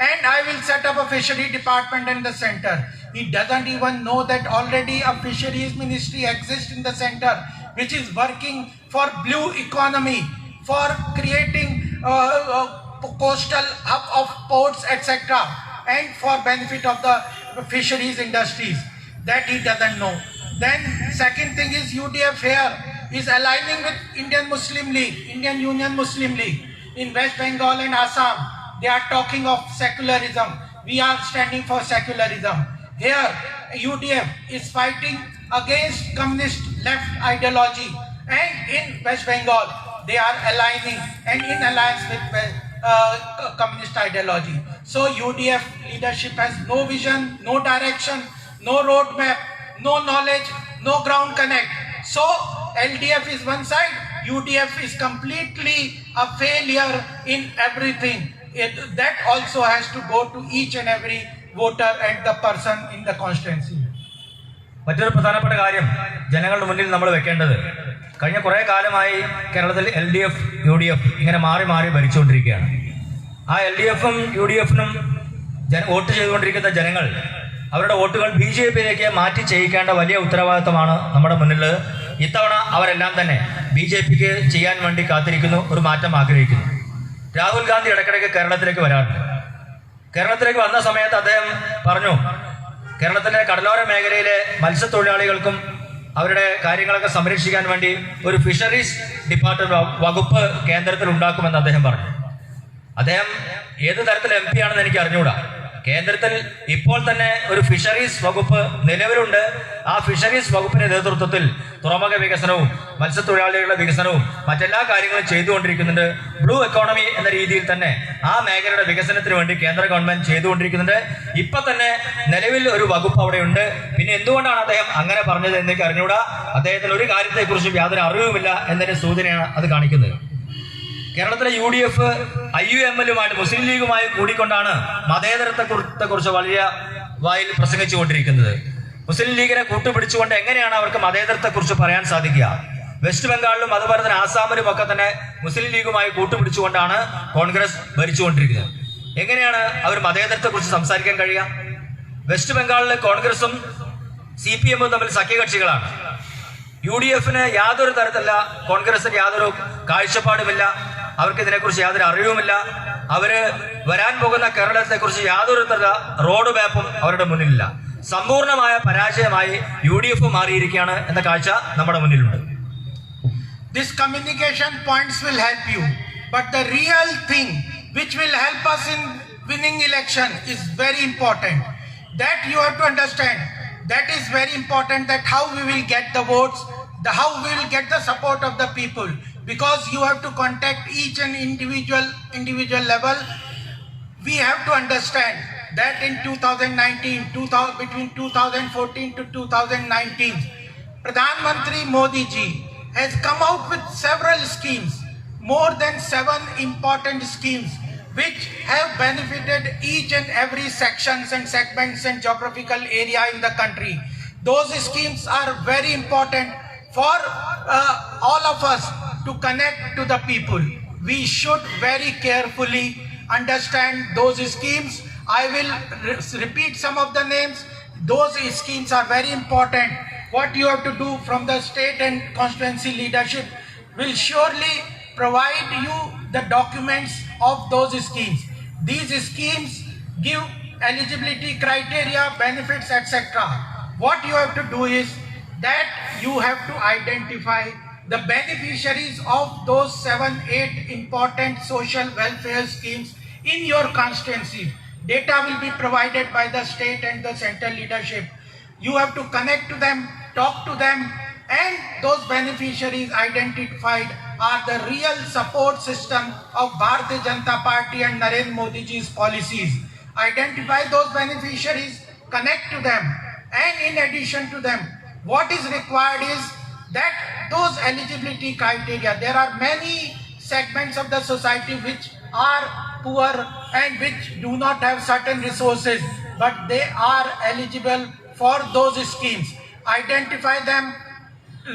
and I will set up a fishery department in the center. He doesn't even know that already a fisheries ministry exists in the center, which is working for blue economy, for creating coastal hub of ports, etc., and for benefit of the fisheries industries. That he doesn't know. Then second thing is UDF here is aligning with Indian Muslim League, Indian Union Muslim League in West Bengal and Assam. They are talking of secularism. We are standing for secularism. Here UDF is fighting against communist left ideology, and in West Bengal they are aligning and in alliance with communist ideology. So UDF leadership has no vision, no direction, no roadmap, no knowledge, no ground connect. So LDF is one side, UDF is completely a failure in everything. That also has to go to each and every voter and the person in the constituency. മറ്റൊരു പ്രധാനപ്പെട്ട കാര്യം ജനങ്ങളുടെ മുന്നിൽ നമ്മൾ വെക്കേണ്ടത്, കഴിഞ്ഞ കുറേ കാലമായി കേരളത്തിൽ LDF UDF ഇങ്ങനെ മാറി മാറി ഭരിച്ചുകൊണ്ടിരിക്കുകയാണ്. ആ LDFും UDFിനും വോട്ട് ചെയ്തുകൊണ്ടിരിക്കുന്ന ജനങ്ങൾ അവരുടെ വോട്ടുകൾ BJPയിലേക്ക് മാറ്റി ചെയ്യിക്കേണ്ട വലിയ ഉത്തരവാദിത്തമാണ് നമ്മുടെ മുന്നിൽ. ഇത്തവണ അവരെല്ലാം തന്നെ BJPക്ക് ചെയ്യാൻ വേണ്ടി കാത്തിരിക്കുന്നു, ഒരു മാറ്റം ആഗ്രഹിക്കുന്നു. രാഹുൽ ഗാന്ധി ഇടയ്ക്കിടയ്ക്ക് കേരളത്തിലേക്ക് വരാറുണ്ട്. കേരളത്തിലേക്ക് വന്ന സമയത്ത് അദ്ദേഹം പറഞ്ഞു, കേരളത്തിലെ കടലോര മേഖലയിലെ മത്സ്യത്തൊഴിലാളികൾക്കും അവരുടെ കാര്യങ്ങളൊക്കെ സംരക്ഷിക്കാൻ വേണ്ടി ഒരു ഫിഷറീസ് ഡിപ്പാർട്ട്മെന്റ് വകുപ്പ് കേന്ദ്രത്തിൽ ഉണ്ടാക്കുമെന്ന് അദ്ദേഹം പറഞ്ഞു. അദ്ദേഹം ഏത് തരത്തിൽ MP ആണെന്ന് എനിക്ക് അറിഞ്ഞുകൂടാ. കേന്ദ്രത്തിൽ ഇപ്പോൾ തന്നെ ഒരു ഫിഷറീസ് വകുപ്പ് നിലവിലുണ്ട്. ആ ഫിഷറീസ് വകുപ്പിന്റെ നേതൃത്വത്തിൽ തുറമുഖ വികസനവും മത്സ്യത്തൊഴിലാളികളുടെ വികസനവും മറ്റെല്ലാ കാര്യങ്ങളും ചെയ്തുകൊണ്ടിരിക്കുന്നുണ്ട്. ബ്ലൂ എക്കോണമി എന്ന രീതിയിൽ തന്നെ ആ മേഖലയുടെ വികസനത്തിന് വേണ്ടി കേന്ദ്ര ഗവൺമെന്റ് ചെയ്തുകൊണ്ടിരിക്കുന്നുണ്ട്. ഇപ്പൊ തന്നെ നിലവിൽ ഒരു വകുപ്പ് അവിടെയുണ്ട്. പിന്നെ എന്തുകൊണ്ടാണ് അദ്ദേഹം അങ്ങനെ പറഞ്ഞത് എന്ന് എനിക്ക് അറിഞ്ഞുകൂടാ. അദ്ദേഹത്തിന് ഒരു കാര്യത്തെക്കുറിച്ചും യാതൊരു അറിവുമില്ല എന്നതിന്റെ സൂചനയാണ് അത് കാണിക്കുന്നത്. കേരളത്തിലെ UDF IUML-ഉമായിട്ട് മുസ്ലിം ലീഗുമായി കൂടിക്കൊണ്ടാണ് മതേതരത്വത്തെക്കുറിച്ച് വലിയ വായിൽ പ്രസംഗിച്ചുകൊണ്ടിരിക്കുന്നത്. മുസ്ലിം ലീഗിനെ കൂട്ടുപിടിച്ചുകൊണ്ട് എങ്ങനെയാണ് അവർക്ക് മതേതരത്വത്തെക്കുറിച്ച് പറയാൻ സാധിക്കുക? വെസ്റ്റ് ബംഗാളിലും അതുപോലെ തന്നെ ആസാമിലും ഒക്കെ തന്നെ മുസ്ലിം ലീഗുമായി കൂട്ടുപിടിച്ചുകൊണ്ടാണ് കോൺഗ്രസ് ഭരിച്ചുകൊണ്ടിരിക്കുന്നത്. എങ്ങനെയാണ് അവർ മതേതരത്വത്തെക്കുറിച്ച് സംസാരിക്കാൻ കഴിയുക? വെസ്റ്റ് ബംഗാളിലെ കോൺഗ്രസും CPM-ഉം തമ്മിൽ സഖ്യകക്ഷികളാണ്. UDF-ന് യാതൊരു തരത്തിലുള്ള, കോൺഗ്രസിന് യാതൊരു കാഴ്ചപ്പാടുമില്ല, അവർക്ക് ഇതിനെക്കുറിച്ച് യാതൊരു അറിവുമില്ല. അവര് വരാൻ പോകുന്ന കേരളത്തെക്കുറിച്ച് യാതൊരു തരത്തിലുള്ള റോഡ് മാപ്പും അവരുടെ മുന്നിലില്ല. സമ്പൂർണമായ പരാജയമായി UDF മാറിയിരിക്കുകയാണ് എന്ന കാഴ്ച നമ്മുടെ മുന്നിലുണ്ട്. This communication points will help you, but the real thing which will help us in winning election is very important. That you have to understand. That is very important, that how we will get the votes, how we will get the support of the people, because you have to contact each and individual level. We have to understand that in 2019, between 2014 to 2019, Pradhan Mantri Modi ji has come out with several schemes, more than 7 important schemes, which have benefited each and every sections and segments and geographical area in the country. Those schemes are very important for all of us to connect to the people. We should very carefully understand those schemes. I will repeat some of the names. Those schemes are very important. What you have to do from the state and constituency leadership will surely provide you the documents of those schemes. These schemes give eligibility criteria, benefits, etc. What you have to do is that you have to identify the beneficiaries of those 7-8 important social welfare schemes in your constituency. Data will be provided by the state and the central leadership. You have to connect to them, talk to them, and those beneficiaries identified are the real support system of Bharatiya Janata Party and Narendra Modi ji's policies. Identify those beneficiaries, connect to them, and in addition to them, what is required is that those eligibility criteria, there are many segments of the society which are poor and which do not have certain resources, but they are eligible for those schemes. Identify them,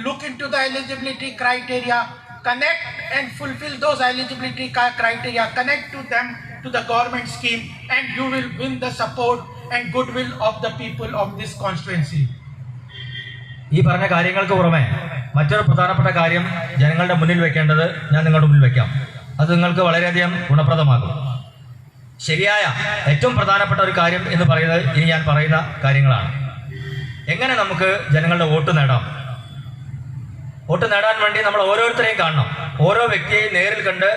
look into the eligibility criteria, connect and fulfill those eligibility criteria, connect to them to the government scheme, and you will win the support and goodwill of the people of this constituency. ഈ പറഞ്ഞ കാര്യങ്ങൾക്ക് പുറമെ മറ്റൊരു പ്രധാനപ്പെട്ട കാര്യം ജനങ്ങളുടെ മുന്നിൽ വെക്കേണ്ടത് ഞാൻ നിങ്ങളുടെ മുന്നിൽ വെക്കാം. അത് നിങ്ങൾക്ക് വളരെയധികം ഗുണപ്രദമാകും. ശരിയായ ഏറ്റവും പ്രധാനപ്പെട്ട ഒരു കാര്യം എന്ന് പറയുന്നത് ഇനി ഞാൻ പറയുന്ന കാര്യങ്ങളാണ്. എങ്ങനെ നമുക്ക് ജനങ്ങളുടെ വോട്ട് നേടാം? വോട്ട് നേടാൻ വേണ്ടി നമ്മൾ ഓരോരുത്തരെയും കാണണം. ഓരോ വ്യക്തിയെയും നേരിൽ കണ്ട്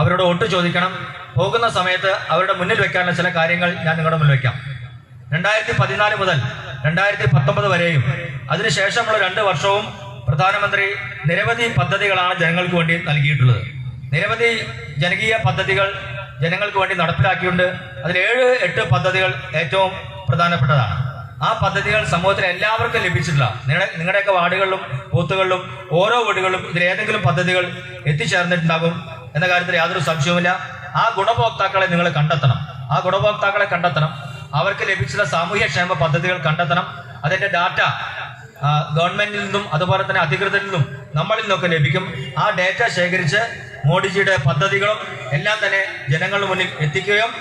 അവരോട് വോട്ട് ചോദിക്കണം. പോകുന്ന സമയത്ത് അവരുടെ മുന്നിൽ വെക്കാനുള്ള ചില കാര്യങ്ങൾ ഞാൻ നിങ്ങളുടെ മുന്നിൽ വെക്കാം. 2014 മുതൽ 2019 വരെയും അതിനുശേഷമുള്ള 2 വർഷവും പ്രധാനമന്ത്രി നിരവധി പദ്ധതികളാണ് ജനങ്ങൾക്ക് വേണ്ടി നൽകിയിട്ടുള്ളത്. നിരവധി ജനകീയ പദ്ധതികൾ ജനങ്ങൾക്ക് വേണ്ടി നടപ്പിലാക്കിയിട്ടുണ്ട്. അതിൽ 7-8 പദ്ധതികൾ ഏറ്റവും പ്രധാനപ്പെട്ടതാണ്. ആ പദ്ധതികൾ സമൂഹത്തിന് എല്ലാവർക്കും ലഭിച്ചിട്ടില്ല. നിങ്ങളുടെയൊക്കെ വാർഡുകളിലും ബൂത്തുകളിലും ഓരോ വീടുകളിലും ഇതിലേതെങ്കിലും പദ്ധതികൾ എത്തിച്ചേർന്നിട്ടുണ്ടാകും എന്ന കാര്യത്തിൽ യാതൊരു സംശയവുമില്ല. ആ ഗുണഭോക്താക്കളെ നിങ്ങൾ കണ്ടെത്തണം. ആ ഗുണഭോക്താക്കളെ കണ്ടെത്തണം. അവർക്ക് ലഭിച്ചിട്ടുള്ള സാമൂഹ്യക്ഷേമ പദ്ധതികൾ കണ്ടെത്തണം. അതിന്റെ ഡാറ്റ ഗവൺമെന്റിൽ നിന്നും അതുപോലെ തന്നെ അധികൃതരിൽ നിന്നും നമ്മളിൽ നിന്നൊക്കെ ലഭിക്കും. ആ ഡാറ്റ ശേഖരിച്ച് മോഡിജിയുടെ പദ്ധതികളും എല്ലാം തന്നെ ജനങ്ങളുടെ മുന്നിൽ എത്തിക്കുകയും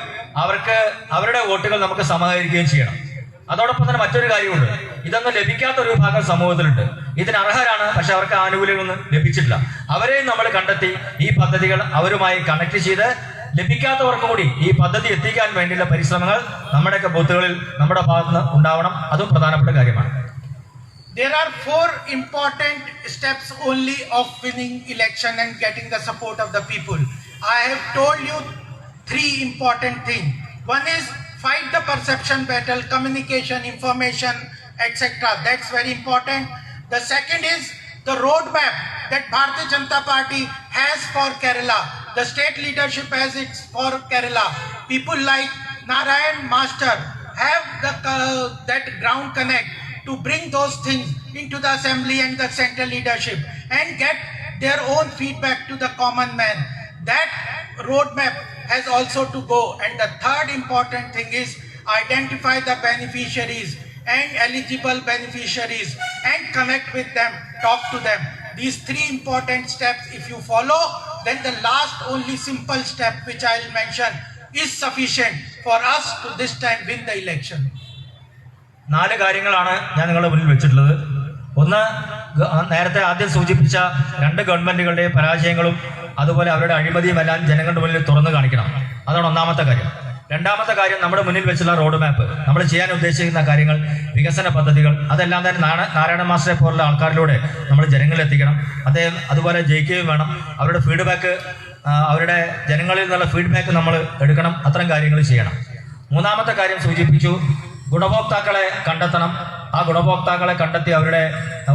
അവർക്ക് അവരുടെ വോട്ടുകൾ നമുക്ക് സമാഹരിക്കുകയും ചെയ്യണം. അതോടൊപ്പം തന്നെ മറ്റൊരു കാര്യമുണ്ട്. ഇതൊന്നും ലഭിക്കാത്ത ഒരു വിഭാഗം സമൂഹത്തിലുണ്ട്. ഇതിന് അർഹരാണ്, പക്ഷെ അവർക്ക് ആനുകൂല്യമൊന്നും ലഭിച്ചിട്ടില്ല. അവരെയും നമ്മൾ കണ്ടെത്തി ഈ പദ്ധതികൾ അവരുമായി കണക്ട് ചെയ്ത് ലഭിക്കാത്തവർക്കും കൂടി ഈ പദ്ധതി എത്തിക്കാൻ വേണ്ടിയുള്ള പരിശ്രമങ്ങൾ നമ്മുടെയൊക്കെ ബൂത്തുകളിൽ നമ്മുടെ ഭാഗത്തുനിന്ന് ഉണ്ടാവണം. അതും പ്രധാനപ്പെട്ട കാര്യമാണ്. There are 4 important steps only of winning election and getting the support of the people. I have told you 3 important things. One is fight the perception battle, communication, information, etc. That's very important. The second is the roadmap that Bharatiya Janata Party has for Kerala. The state leadership has it for Kerala. People like Narayan Master have that ground connect to bring those things into the assembly and the central leadership and get their own feedback to the common man. That roadmap has also to go. And the third important thing is identify the beneficiaries and eligible beneficiaries and connect with them, talk to them. These 3 important steps, if you follow, then the last only simple step which I will mention is sufficient for us to this time win the election. 4 കാര്യങ്ങളാണ് ഞാൻ നിങ്ങളുടെ മുന്നിൽ വെച്ചിട്ടുള്ളത്. ഒന്ന്, നേരത്തെ ആദ്യം സൂചിപ്പിച്ച 2 ഗവൺമെന്റുകളുടെ പരാജയങ്ങളും അതുപോലെ അവരുടെ അഴിമതിയും എല്ലാം ജനങ്ങളുടെ മുന്നിൽ തുറന്നു കാണിക്കണം. അതാണ് ഒന്നാമത്തെ കാര്യം. രണ്ടാമത്തെ കാര്യം, നമ്മുടെ മുന്നിൽ വെച്ചുള്ള റോഡ് മാപ്പ്, നമ്മൾ ചെയ്യാൻ ഉദ്ദേശിക്കുന്ന കാര്യങ്ങൾ, വികസന പദ്ധതികൾ, അതെല്ലാം തന്നെ നാരായണ മാസ്റ്ററെ പോലുള്ള ആൾക്കാരിലൂടെ നമ്മൾ ജനങ്ങളിൽ എത്തിക്കണം. അദ്ദേഹം അതുപോലെ ജയിക്കുകയും വേണം. അവരുടെ ഫീഡ്ബാക്ക്, അവരുടെ ജനങ്ങളിൽ നിന്നുള്ള ഫീഡ്ബാക്ക് നമ്മൾ എടുക്കണം. അത്തരം കാര്യങ്ങൾ ചെയ്യണം. മൂന്നാമത്തെ കാര്യം സൂചിപ്പിച്ചു, ഗുണഭോക്താക്കളെ കണ്ടെത്തണം. ആ ഗുണഭോക്താക്കളെ കണ്ടെത്തി അവരുടെ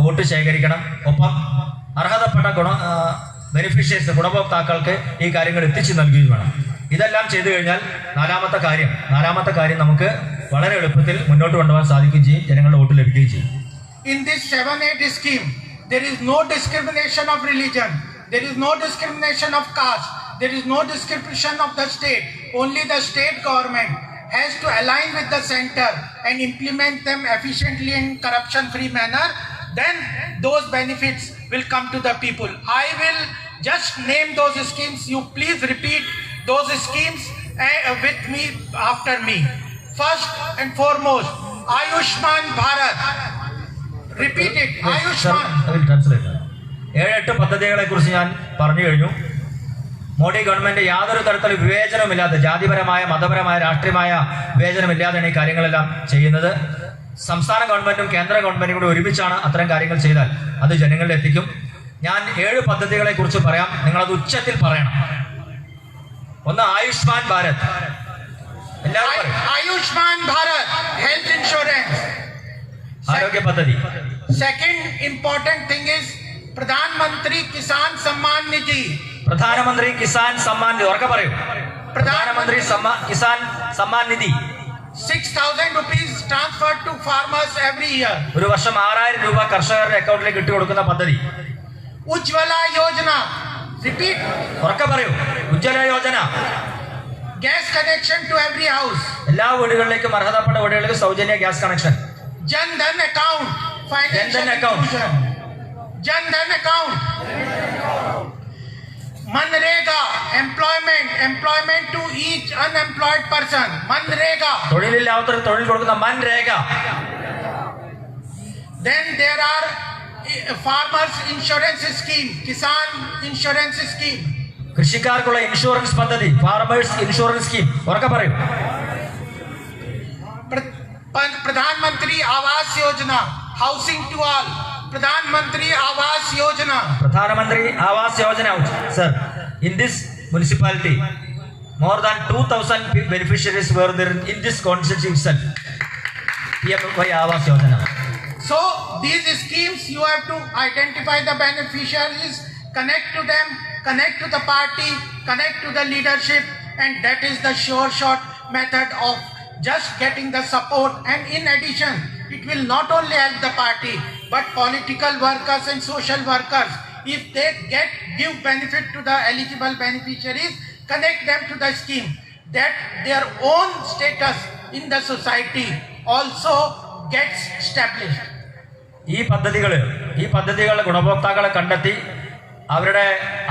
വോട്ട് ശേഖരിക്കണം. ഒപ്പം അർഹതപ്പെട്ട ബെനിഫിഷ്യറീസ് ഗുണഭോക്താക്കൾക്ക് ഈ കാര്യങ്ങൾ എത്തിച്ചു നൽകുകയും വേണം. ഇതെല്ലാം ചെയ്തു കഴിഞ്ഞാൽ നാലാമത്തെ കാര്യം നമുക്ക് വളരെ എളുപ്പത്തിൽ മുന്നോട്ട് കൊണ്ടുപോകാൻ സാധിക്കുകയും ചെയ്യും. ജനങ്ങളുടെ വോട്ട് ലഭിക്കുകയും ചെയ്യും. In this 7-8 scheme, there is no discrimination of religion, there is no discrimination of caste, there is no discrimination of the state. Only the state government has to align with the center and implement them efficiently in corruption-free manner. Then those benefits will come to the people. I will just name those schemes. You please repeat those schemes with me after me. First and foremost, Ayushman Bharat. Repeat it. Ayushman. 7-8 പദ്ധതികളെ കുറിച്ച് ഞാൻ പറഞ്ഞു കഴിഞ്ഞു. Modi government യാതൊരു തരത്തിലുള്ള വിവേചനമില്ലാതെ, ജാതിപരമായ, മതപരമായ, രാഷ്ട്രീയമായ വിവേചനമില്ലാതെയാണ് ഈ കാര്യങ്ങളെല്ലാം ചെയ്യുന്നത്. സംസ്ഥാന ഗവൺമെന്റും കേന്ദ്ര ഗവൺമെന്റും കൂടി ഒരുമിച്ചാണ് അത്തരം കാര്യങ്ങൾ ചെയ്താൽ അത് ജനങ്ങളിൽ എത്തിക്കും. ഞാൻ 7 പദ്ധതികളെ കുറിച്ച് പറയാം. നിങ്ങളത് ഉച്ചത്തിൽ പറയണം. ഒന്ന്, ആയുഷ്മാൻ ഭാരത്. എല്ലാവരും ആയുഷ്മാൻ ഭാരത് ഹെൽത്ത് ഇൻഷുറൻസ്, ആരോഗ്യ പദ്ധതി. സെക്കൻഡ് ഇമ്പോർട്ടന്റ് തിങ് ഈസ് പ്രധാനമന്ത്രി കിസാൻ സമ്മാൻ നിധി. പ്രധാനമന്ത്രി കിസാൻ സമ്മാൻ നിധി. ഉറക്കെ പറയൂ. പ്രധാനമന്ത്രി Kisan Samman Nidhi. 6,000 rupees transferred to farmers every year. ഒരു വർഷം 6,000 രൂപ കർഷകരുടെ അക്കൗണ്ടിലേക്ക് ഇട്ട് കൊടുക്കുന്ന പദ്ധതി. ഉജ്വല യോജന. റിപ്പീറ്റ്. ഉറക്കെ പറയൂ. Ujjwala Yojana. Gas connection to every house. എല്ലാ വീടുകളിലേക്കും അർഹതപ്പെട്ട വീടുകളിലേക്ക് സൗജന്യ gas connection. Jan Dhan account. Jan Dhan account. Jan Dhan account. MNREGA employment to each unemployed person. MNREGA. തൊഴിലില്ലാത്തവർക്ക് തൊഴിൽ കൊടുക്കുന്ന MNREGA. Then there are farmers insurance scheme, kisan insurance scheme. കൃഷിക്കാർക്കുള്ള ഇൻഷുറൻസ് പദ്ധതി, ഫാർമേഴ്സ് ഇൻഷുറൻസ് സ്കീം ഉറക്കെ പറയും. प्रधानमंत्री Awas Yojana, housing to all, प्रधानमंत्री आवास योजना. പ്രധാനമന്ത്രി Awas Yojana. Sir, in this municipality, more than 2,000 beneficiaries were there in this constituency itself. PMY Awas Yojana. So these schemes, you have to identify the beneficiaries, connect to them, connect to the party, connect to the leadership, and that is the sure shot method of just getting the support. And in addition, it will not only help the party but political workers and social workers. If they give benefit to the eligible beneficiaries, connect them to the scheme, that their own status in the society also gets established. ഈ പദ്ധതികൾ ഗുണഭോക്താക്കളെ കണ്ടെത്തി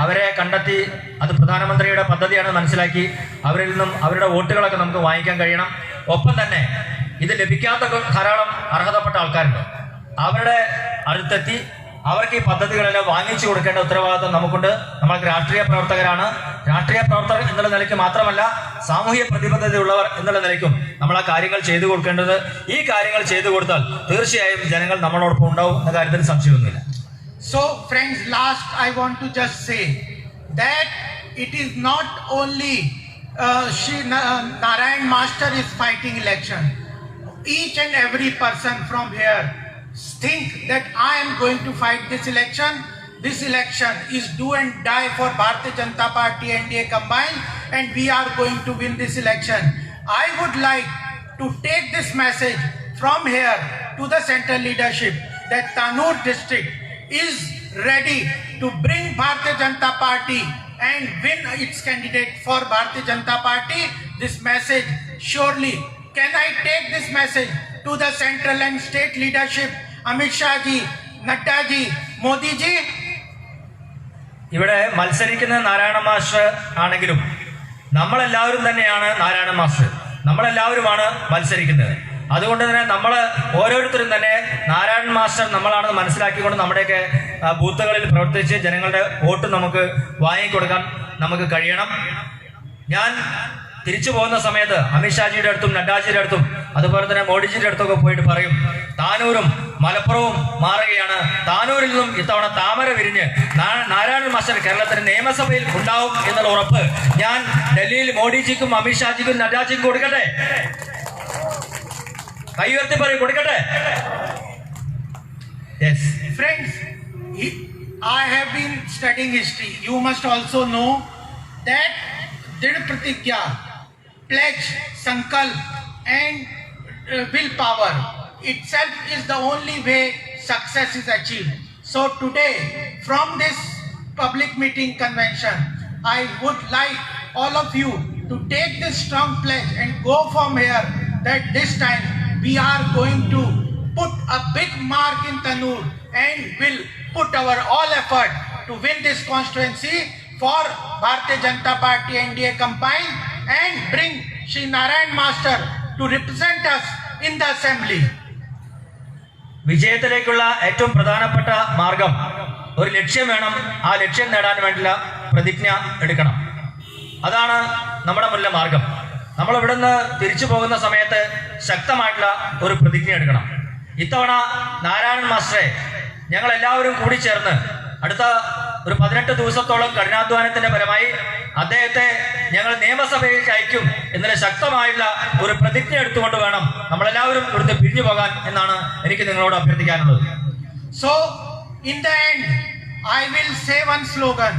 അവരെ കണ്ടെത്തി അത് പ്രധാനമന്ത്രിയുടെ പദ്ധതിയാണ് മനസ്സിലാക്കി അവരിൽ നിന്നും അവരുടെ വോട്ടുകളൊക്കെ നമുക്ക് വാങ്ങിക്കാൻ കഴിയണം. ഒപ്പം തന്നെ ഇത് ലഭിക്കാത്ത ധാരാളം അർഹതപ്പെട്ട ആൾക്കാരുണ്ട്. അവരുടെ അടുത്തെത്തി അവർക്ക് ഈ പദ്ധതികളെല്ലാം വാങ്ങിച്ചു കൊടുക്കേണ്ട ഉത്തരവാദിത്വം നമുക്കുണ്ട്. നമ്മൾക്ക് രാഷ്ട്രീയ പ്രവർത്തകരാണ്. രാഷ്ട്രീയ പ്രവർത്തകർ എന്നുള്ള നിലയ്ക്ക് മാത്രമല്ല, സാമൂഹ്യ പ്രതിബദ്ധതയുള്ളവർ എന്നുള്ള നിലയ്ക്കും നമ്മൾ ആ കാര്യങ്ങൾ ചെയ്തു കൊടുക്കേണ്ടത്. ഈ കാര്യങ്ങൾ ചെയ്തു കൊടുത്താൽ തീർച്ചയായും ജനങ്ങൾ നമ്മളോടൊപ്പം ഉണ്ടാവും എന്ന കാര്യത്തിൽ സംശയമൊന്നുമില്ല. So friends, last I want to just say that it is not only Narayan Master is fighting election. Each and every person from here think that I am going to fight this election. This election is do and die for Bharatiya Janata Party NDA combined, and we are going to win this election. I would like to take this message from here to the central leadership that Tanur district is ready to bring Bharatiya Janata Party and win its candidate for Bharatiya Janata Party. This message surely, can I take this message to the central and state leadership, Amit Shah ji, Nadda ji, Modi ji? ഇവിടെ മത്സരിക്കുന്ന Narayana master ആണെങ്കിലും നമ്മളെല്ലാവരും തന്നെയാണ് Narayana master. നമ്മളെല്ലാവരുമാണ് മത്സരിക്കുന്നത്. അതുകൊണ്ട് തന്നെ നമ്മൾ ഓരോരുത്തരും തന്നെ നാരായണൻ മാസ്റ്റർ നമ്മളാണെന്ന് മനസ്സിലാക്കിക്കൊണ്ട് നമ്മുടെയൊക്കെ ബൂത്തുകളിൽ പ്രവർത്തിച്ച് ജനങ്ങളുടെ വോട്ട് നമുക്ക് വാങ്ങിക്കൊടുക്കാൻ നമുക്ക് കഴിയണം. ഞാൻ തിരിച്ചു പോകുന്ന സമയത്ത് അമിത്ഷാജിയുടെ അടുത്തും നഡ്ഡാജിയുടെ അടുത്തും അതുപോലെ തന്നെ മോഡിജിയുടെ അടുത്തൊക്കെ പോയിട്ട് പറയും, താനൂരും മലപ്പുറവും മാറുകയാണ്. താനൂരിൽ നിന്നും ഇത്തവണ താമര വിരിഞ്ഞ് നാരായണൻ മാസ്റ്റർ കേരളത്തിന്റെ നിയമസഭയിൽ ഉണ്ടാവും എന്നുള്ള ഉറപ്പ് ഞാൻ ഡൽഹിയിൽ മോഡിജിക്കും അമിത്ഷാജിക്കും നഡ്ഡാജിക്കും കൊടുക്കട്ടെ. കൈയുയർത്തി പറയും, കൊടുക്കട്ടെ. Yes. Friends, I have been studying history. You must also know that Drid Pratigya, pledge, sankalp and willpower itself is the only way success is achieved. So today, from this public meeting convention, I would like all of you to take this strong pledge and go from here that this time we are going to put a big mark in Tanur and will put our all effort to win this constituency for Bharatiya Janata Party NDA combined and bring Shri Narayan Master to represent us in the assembly. വിജയത്തിലേക്കുള്ള ഏറ്റവും പ്രധാനപ്പെട്ട മാർഗം ഒരു ലക്ഷ്യം വേണം. ആ ലക്ഷ്യം നേടാൻ വേണ്ടിയുള്ള പ്രതിജ്ഞ എടുക്കണം. അതാണ് നമ്മുടെ മുന്നിലെ മാർഗം. നമ്മൾ ഇവിടുന്ന് തിരിച്ചു പോകുന്ന സമയത്ത് ശക്തമായിട്ടുള്ള ഒരു പ്രതിജ്ഞ എടുക്കണം. ഇത്തവണ നാരായണൻ മാസ്റ്ററെ ഞങ്ങൾ എല്ലാവരും കൂടി ചേർന്ന് അടുത്ത ഒരു 18 ദിവസത്തോളം കഠിനാധ്വാനത്തിന്റെ ഫലമായി അദ്ദേഹത്തെ ഞങ്ങൾ നിയമസഭയിലേക്ക് അയക്കും എന്നുള്ള ശക്തമായിട്ടുള്ള ഒരു പ്രതിജ്ഞ എടുത്തുകൊണ്ട് വേണം നമ്മളെല്ലാവരും ഇവിടുത്തെ പിരിഞ്ഞു പോകാൻ എന്നാണ് എനിക്ക് നിങ്ങളോട് അഭ്യർത്ഥിക്കാനുള്ളത്. So in the end, I will say one slogan.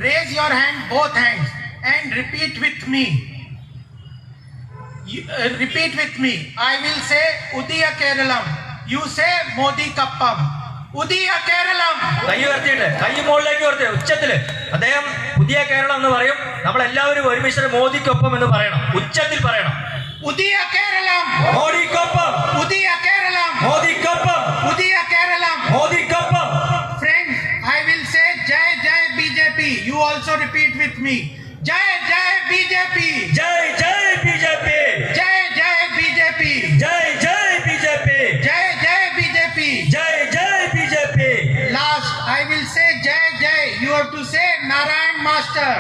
Raise your hand, both hands, and repeat with me. Repeat with me. I will say Udiya Keralam. You say Modi Kappam. Udiya Keralam. കൈ ഉയർത്തിയിട്ട് കൈ മുകളിലേക്ക് ഉയർത്തി ഉച്ചത്തില് അദ്ദേഹം പുതിയ കേരളം എന്ന് പറയും. നമ്മളെല്ലാവരും ഒരുമിച്ച് മോദിക്കൊപ്പം എന്ന് പറയണം, ഉച്ചത്തിൽ പറയണം. Udiya Keralam. മോദിക്കൊപ്പം. Udiya Keralam. മോദിക്കൊപ്പം. Udiya Keralam. മോദിക്കൊപ്പം. Friends, I will say Jai Jai BJP. You also repeat with me. Jai Jai BJP. Jai Jai BJP. Jai Jai BJP. Jai Jai BJP. Jai Jai BJP. Jai Jai BJP. Last, I will say Jai Jai. You have to say Narayan Master.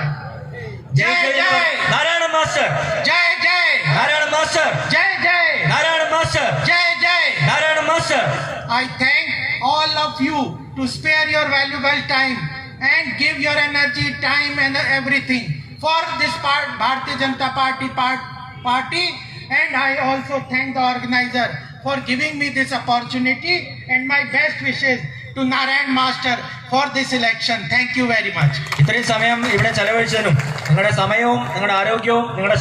ജയിക്കുന്നവർ Narayana master, Jai Jai, Narayana master, Jai Jai, Narayana master, Jai Jai. Narayana master. I thank all of you to spare your valuable time and give your energy, time and everything for this Bharatiya Janata Party, and I also thank the organizer for giving me this opportunity, and my best wishes to Narayan Master for this election. Thank you very much. ഇത്രയും സമയം ഇവിടെ ചെലവഴിച്ചതിനും നിങ്ങളുടെ സമയവും നിങ്ങളുടെ ആരോഗ്യവും നിങ്ങളുടെ